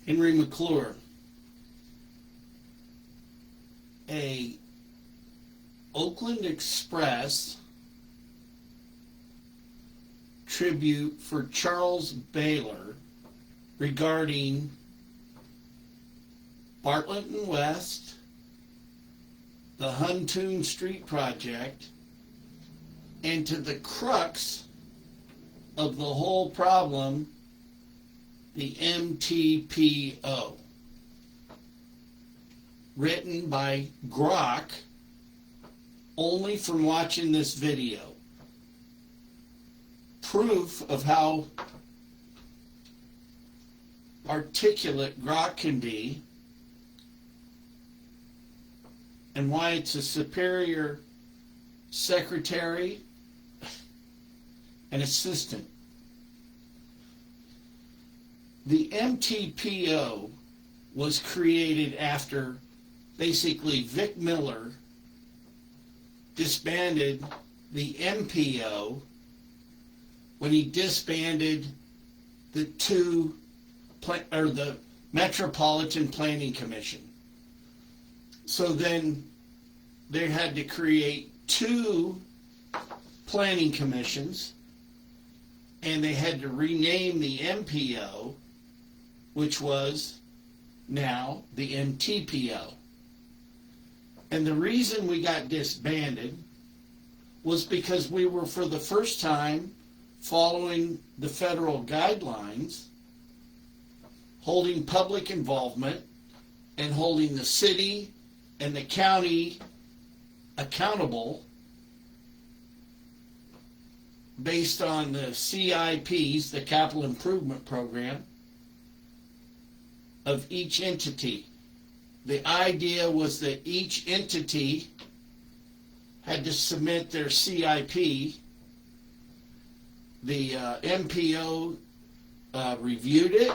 Henry McClure, a Oakland Express tribute for Charles Baylor regarding Bartlett and West, the Huntoon Street Project, and to the crux of the whole problem, the MTPO. Written by Grok, only from watching this video. Proof of how articulate Grok can be and why it's a superior secretary and assistant. The MTPO was created after basically Vic Miller disbanded the MPO when he disbanded the Metropolitan Planning Commission. So then they had to create two planning commissions, and they had to rename the MPO, which was now the MTPO. And the reason we got disbanded was because we were, for the first time, following the federal guidelines, holding public involvement and holding the city and the county accountable based on the CIPs, the Capital Improvement Program, of each entity. The idea was that each entity had to submit their CIP. The MPO reviewed it.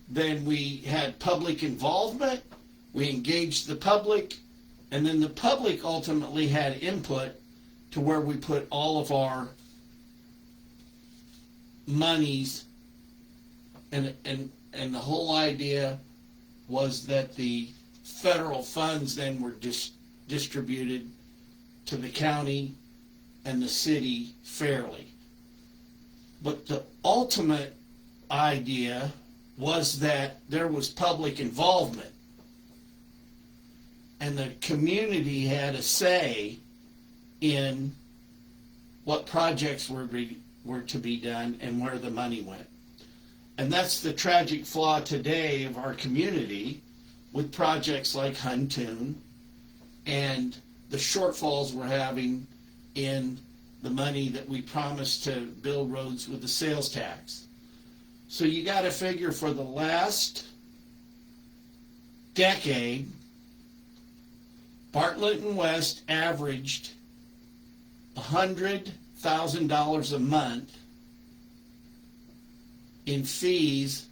Then we had public involvement. We engaged the public. And then the public ultimately had input to where we put all of our monies. And the whole idea was that the federal funds then were distributed to the county and the city fairly. But the ultimate idea was that there was public involvement and the community had a say in what projects were to be done and where the money went. And that's the tragic flaw today of our community with projects like Huntoon and the shortfalls we're having in the money that we promised to build roads with the sales tax. So you got to figure for the last decade, Bartlett and West averaged $100,000 a month in fees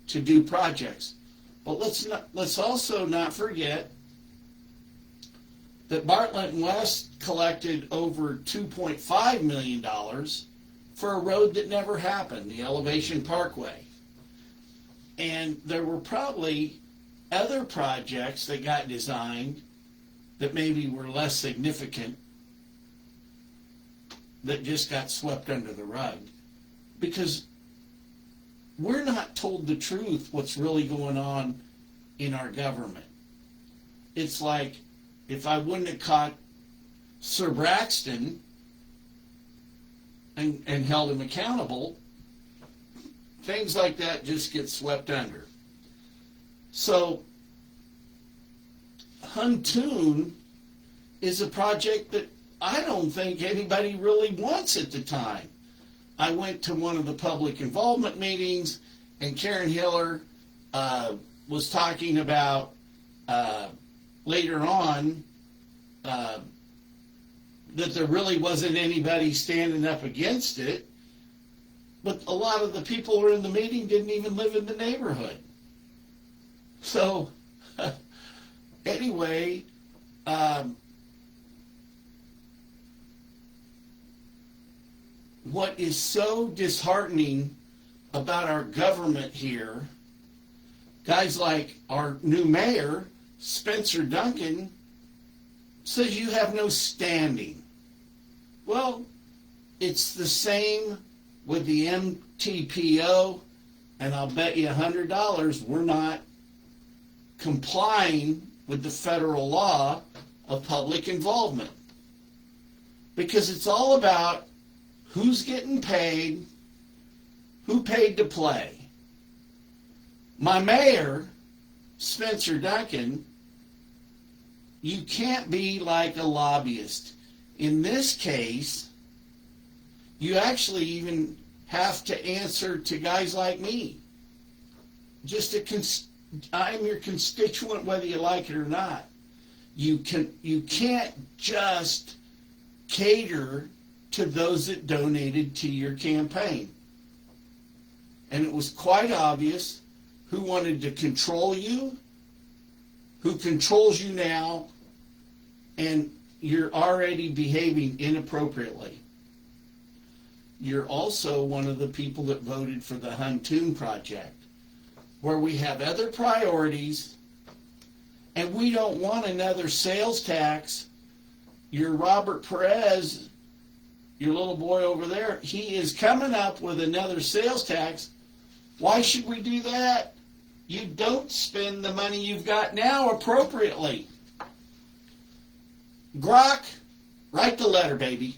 to do projects. But let's also not forget that Bartlett and West collected over $2.5 million for a road that never happened, the Elevation Parkway. And there were probably other projects that got designed that maybe were less significant that just got swept under the rug. Because we're not told the truth what's really going on in our government. It's like, if I wouldn't have caught Sir Braxton and held him accountable, things like that just get swept under. So Huntoon is a project that I don't think anybody really wants at the time. I went to one of the public involvement meetings, and Karen Hiller was talking about later on that there really wasn't anybody standing up against it, but a lot of the people who were in the meeting didn't even live in the neighborhood. So anyway, what is so disheartening about our government here Guys like our new mayor, Spencer Duncan, says you have no standing. Well, it's the same with the MTPO, and I'll bet you $100 we're not complying with the federal law of public involvement. Because it's all about who's getting paid, who paid to play. My mayor, Spencer Duncan, you can't be like a lobbyist. In this case, you actually even have to answer to guys like me. I'm your constituent whether you like it or not. You can't just cater to those that donated to your campaign. And it was quite obvious who wanted to control you, who controls you now, and you're already behaving inappropriately. You're also one of the people that voted for the Huntoon Project, where we have other priorities, and we don't want another sales tax. Your Robert Perez, your little boy over there, he is coming up with another sales tax. Why should we do that? You don't spend the money you've got now appropriately. Grok, write the letter, baby.